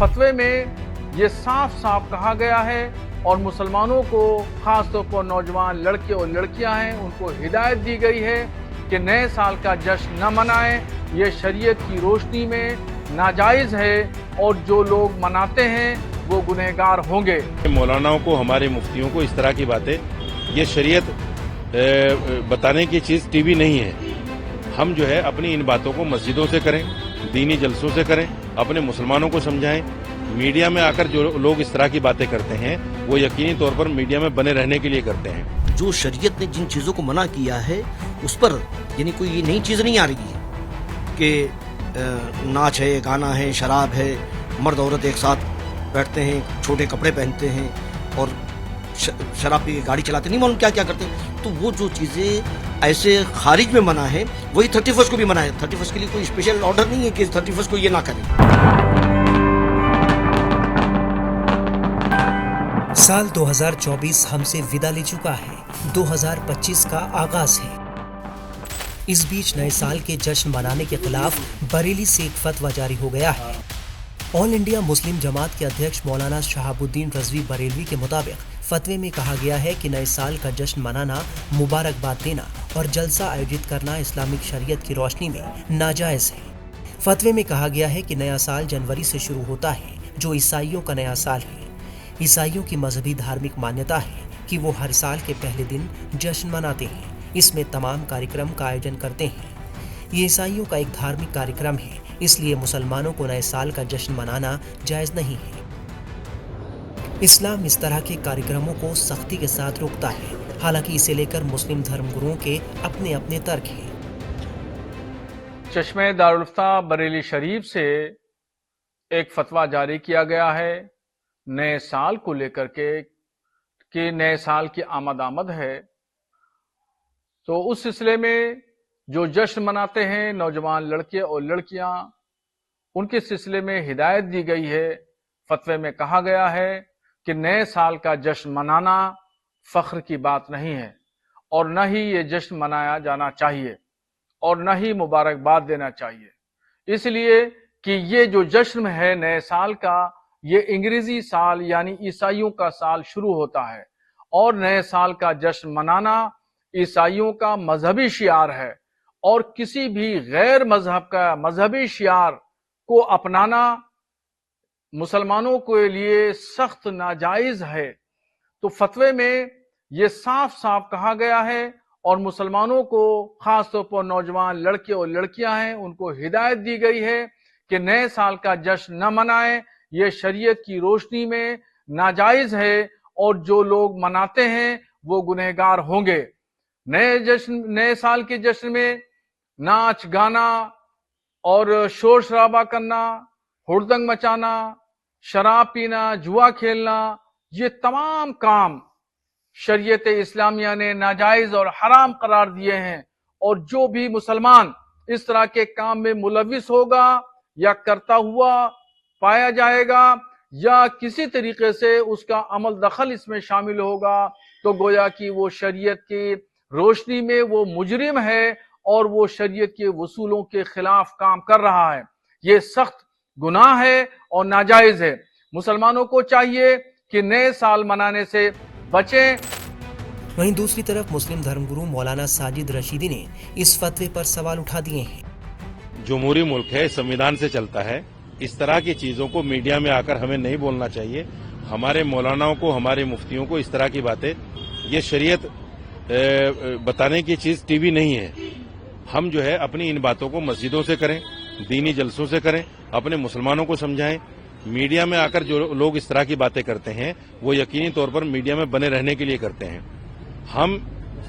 फतवे में ये साफ साफ कहा गया है और मुसलमानों को, खास तौर पर नौजवान लड़के और लड़कियां हैं, उनको हिदायत दी गई है कि नए साल का जश्न न मनाएं। ये शरीयत की रोशनी में नाजायज़ है और जो लोग मनाते हैं वो गुनहगार होंगे। मौलानाओं को, हमारे मुफ्तियों को इस तरह की बातें, ये शरीयत बताने की चीज़ टीवी नहीं है। हम जो है अपनी इन बातों को मस्जिदों से करें, दीनी जलसों से करें, अपने मुसलमानों को समझाएं। मीडिया में आकर जो लोग इस तरह की बातें करते हैं वो यकीनी तौर पर मीडिया में बने रहने के लिए करते हैं। जो शरीयत ने जिन चीज़ों को मना किया है उस पर यानी कोई ये नई चीज़ नहीं आ रही है कि नाच है, गाना है, शराब है, मर्द औरत एक साथ बैठते हैं, छोटे कपड़े पहनते हैं और शराब पी के गाड़ी चलाते, नहीं मालूम क्या क्या करते हैं। तो वो जो चीज़ें ऐसे खारिज में मना है वही 31 को भी मना है। 31 के लिए कोई स्पेशल ऑर्डर नहीं है कि 31 को ये ना करें। साल 2024 हमसे विदा ले चुका है, 2025 का आगाज है। इस बीच नए साल के जश्न मनाने के खिलाफ बरेली से एक फतवा जारी हो गया है। ऑल इंडिया मुस्लिम जमात के अध्यक्ष मौलाना शहाबुद्दीन रजवी बरेलवी के मुताबिक फतवे में कहा गया है कि नए साल का जश्न मनाना, मुबारकबाद देना और जलसा आयोजित करना इस्लामिक शरीयत की रोशनी में नाजायज़ है। फतवे में कहा गया है कि नया साल जनवरी से शुरू होता है, जो ईसाइयों का नया साल है। ईसाइयों की मजहबी धार्मिक मान्यता है कि वो हर साल के पहले दिन जश्न मनाते हैं। इसमें तमाम कार्यक्रम का आयोजन करते हैं। ये ईसाइयों का एक धार्मिक कार्यक्रम है, इसलिए मुसलमानों को नए साल का जश्न मनाना जायज़ नहीं है। इस्लाम इस तरह के कार्यक्रमों को सख्ती के साथ रोकता है। हालांकि इसे लेकर मुस्लिम धर्मगुरुओं के अपने अपने तर्क हैं। चश्मे दारुल इफ्ता बरेली शरीफ से एक फतवा जारी किया गया है नए साल को लेकर के कि नए साल की आमद है। तो उस सिलसिले में जो जश्न मनाते हैं नौजवान लड़के और लड़कियां, उनके सिलसिले में हिदायत दी गई है। फतवे में कहा गया है कि नए साल का जश्न मनाना फख्र की बात नहीं है और न ही ये जश्न मनाया जाना चाहिए और न ही मुबारकबाद देना चाहिए। इसलिए कि ये जो जश्न है नए साल का, ये अंग्रेजी साल यानी ईसाइयों का साल शुरू होता है और नए साल का जश्न मनाना ईसाइयों का मजहबी शियार है और किसी भी गैर मजहब का मजहबी शियार को अपनाना मुसलमानों के लिए सख्त नाजायज है। तो फतवे में ये साफ साफ कहा गया है और मुसलमानों को, खास तौर पर नौजवान लड़के और लड़कियां हैं, उनको हिदायत दी गई है कि नए साल का जश्न न मनाएं। ये शरीयत की रोशनी में नाजायज है और जो लोग मनाते हैं वो गुनहगार होंगे। नए साल के जश्न में नाच, गाना और शोर शराबा करना, हुड़दंग मचाना, शराब पीना, जुआ खेलना, ये तमाम काम शरीयत इस्लामिया ने नाजायज और हराम करार दिए हैं। और जो भी मुसलमान इस तरह के काम में मुलविस होगा या करता हुआ पाया जाएगा या किसी तरीके से उसका अमल दखल इसमें शामिल होगा तो गोया कि वो शरीयत की रोशनी में वो मुजरिम है और वो शरीयत के वसूलों के खिलाफ काम कर रहा है। ये सख्त गुनाह है और नाजायज है। मुसलमानों को चाहिए कि नए साल मनाने से बचें। वहीं दूसरी तरफ मुस्लिम धर्मगुरु मौलाना साजिद रशीदी ने इस फतवे पर सवाल उठा दिए हैं। जमहूरी मुल्क है, संविधान से चलता है। इस तरह की चीजों को मीडिया में आकर हमें नहीं बोलना चाहिए। हमारे मौलानाओं को, हमारे मुफ्तियों को इस तरह की बातें, ये शरीयत बताने की चीज टीवी नहीं है। हम जो है अपनी इन बातों को मस्जिदों से करें, दीनी जलसों से करें, अपने मुसलमानों को समझाएं। मीडिया में आकर जो लोग इस तरह की बातें करते हैं वो यकीनी तौर पर मीडिया में बने रहने के लिए करते हैं। हम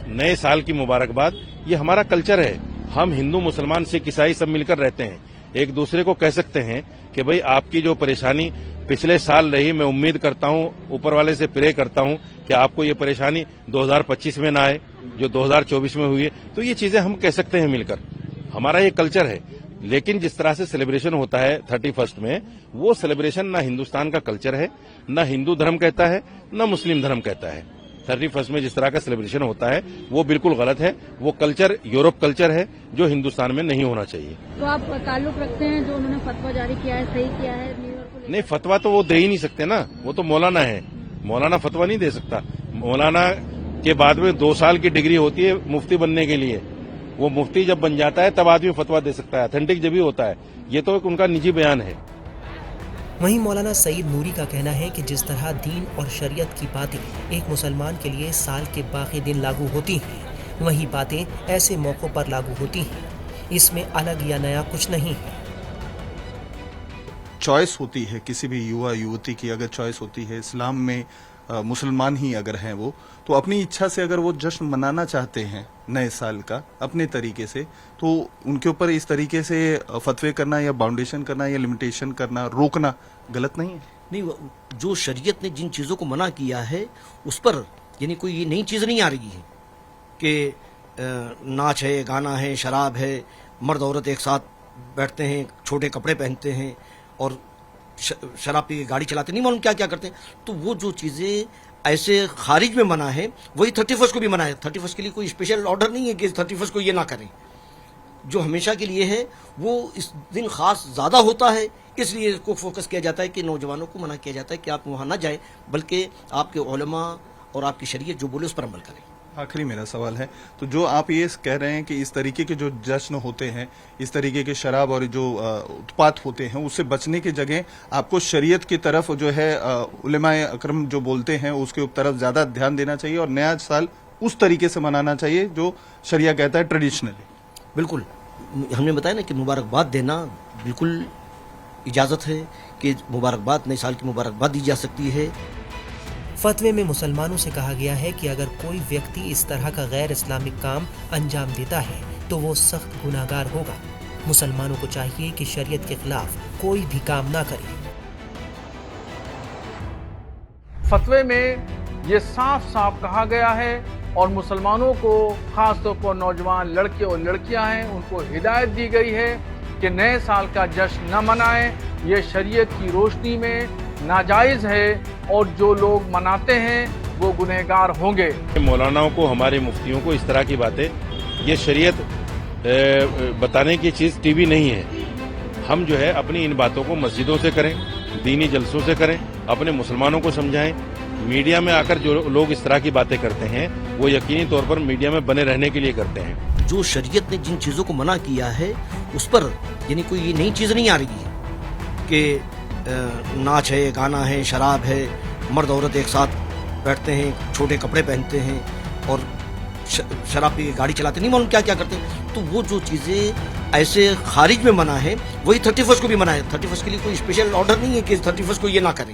नए साल की मुबारकबाद, ये हमारा कल्चर है। हम हिंदू, मुसलमान, सिख, ईसाई सब मिलकर रहते हैं। एक दूसरे को कह सकते हैं कि भाई आपकी जो परेशानी पिछले साल रही, मैं उम्मीद करता हूं, ऊपर वाले से प्रे करता हूं कि आपको ये परेशानी 2025 में ना आए जो 2024 में हुई है। तो ये चीजें हम कह सकते हैं मिलकर, हमारा ये कल्चर है। लेकिन जिस तरह से सेलिब्रेशन होता है 31 में, वो सेलिब्रेशन ना हिंदुस्तान का कल्चर है, ना हिंदू धर्म कहता है, ना मुस्लिम धर्म कहता है। 31 में जिस तरह का सेलिब्रेशन होता है वो बिल्कुल गलत है। वो कल्चर यूरोप कल्चर है जो हिंदुस्तान में नहीं होना चाहिए। तो आप ताल्लुक रखते हैं जो उन्होंने फतवा जारी किया है, सही किया है न्यू ईयर को? नहीं, फतवा तो वो दे ही नहीं सकते ना, वो तो मौलाना है, मौलाना फतवा नहीं दे सकता। मौलाना के बाद में 2 साल की डिग्री होती है मुफ्ती बनने के लिए, वो मुफ्ती जब बन जाता है तब आदमी फतवा दे सकता है, अथेंटिक जब ही होता है। ये तो एक उनका निजी बयान है। वहीं मौलाना सईद नूरी का कहना है कि जिस तरह दीन और शरीयत की बातें एक मुसलमान के लिए साल के बाकी दिन लागू होती हैं, वही बातें ऐसे मौक़ों पर लागू होती हैं। इसमें अलग या नया कुछ नहीं है। चॉइस होती है किसी भी युवा युवती की, अगर चॉइस होती है इस्लाम में, मुसलमान ही अगर हैं वो, तो अपनी इच्छा से अगर वो जश्न मनाना चाहते हैं नए साल का अपने तरीके से, तो उनके ऊपर इस तरीके से फतवे करना या बाउंडेशन करना या लिमिटेशन करना, रोकना गलत नहीं है। नहीं, जो शरीयत ने जिन चीज़ों को मना किया है उस पर यानी कोई ये नई चीज़ नहीं आ रही है कि नाच है, गाना है, शराब है, मर्द औरत एक साथ बैठते हैं, छोटे कपड़े पहनते हैं और शराब पी के गाड़ी चलाते, नहीं मालूम क्या क्या करते हैं। तो वो जो चीज़ें ऐसे खारिज में मना है वही 31 को भी मना है। 31 के लिए कोई स्पेशल ऑर्डर नहीं है कि 31 को ये ना करें। जो हमेशा के लिए है वो इस दिन खास ज़्यादा होता है, इसलिए इसको फोकस किया जाता है कि नौजवानों को मना किया जाता है कि आप वहाँ ना जाएं, बल्कि आपके उलमा और आपकी शरीयत जो बोले उस पर अमल करें। आखिरी मेरा सवाल है, तो जो आप ये कह रहे हैं कि इस तरीके के जो जश्न होते हैं, इस तरीके के शराब और जो उत्पात होते हैं, उससे बचने की जगह आपको शरीयत की तरफ जो है उलेमाए अकरम जो बोलते हैं उसके तरफ ज्यादा ध्यान देना चाहिए और नया साल उस तरीके से मनाना चाहिए जो शरिया कहता है ट्रेडिशनली। बिल्कुल, हमने बताया ना कि मुबारकबाद देना बिल्कुल इजाज़त है कि मुबारकबाद, नए साल की मुबारकबाद दी जा सकती है। फतवे में मुसलमानों से कहा गया है कि अगर कोई व्यक्ति इस तरह का गैर इस्लामिक काम अंजाम देता है तो वो सख्त गुनाहगार होगा। मुसलमानों को चाहिए कि शरीयत के खिलाफ कोई भी काम ना करे। फतवे में ये साफ साफ कहा गया है और मुसलमानों को, खास तौर पर नौजवान लड़के और लड़कियां हैं, उनको हिदायत दी गई है कि नए साल का जश्न न मनाएं। ये शरीयत की रोशनी में नाजायज़ है और जो लोग मनाते हैं वो गुनहगार होंगे। मौलानाओं को, हमारे मुफ्तियों को इस तरह की बातें, ये शरीयत बताने की चीज़ टीवी नहीं है। हम जो है अपनी इन बातों को मस्जिदों से करें, दीनी जलसों से करें, अपने मुसलमानों को समझाएं। मीडिया में आकर जो लोग इस तरह की बातें करते हैं वो यकीनी तौर पर मीडिया में बने रहने के लिए करते हैं। जो शरीयत ने जिन चीज़ों को मना किया है उस पर यानी कोई ये नई चीज़ नहीं आ रही है कि नाच है, गाना है, शराब है, मर्द औरत एक साथ बैठते हैं, छोटे कपड़े पहनते हैं और शराब पी के गाड़ी चलाते, नहीं मालूम क्या क्या करते हैं। तो वो जो चीज़ें ऐसे खारिज में मना है वही 31 को भी मना है। 31 के लिए कोई स्पेशल ऑर्डर नहीं है कि 31 को ये ना करें।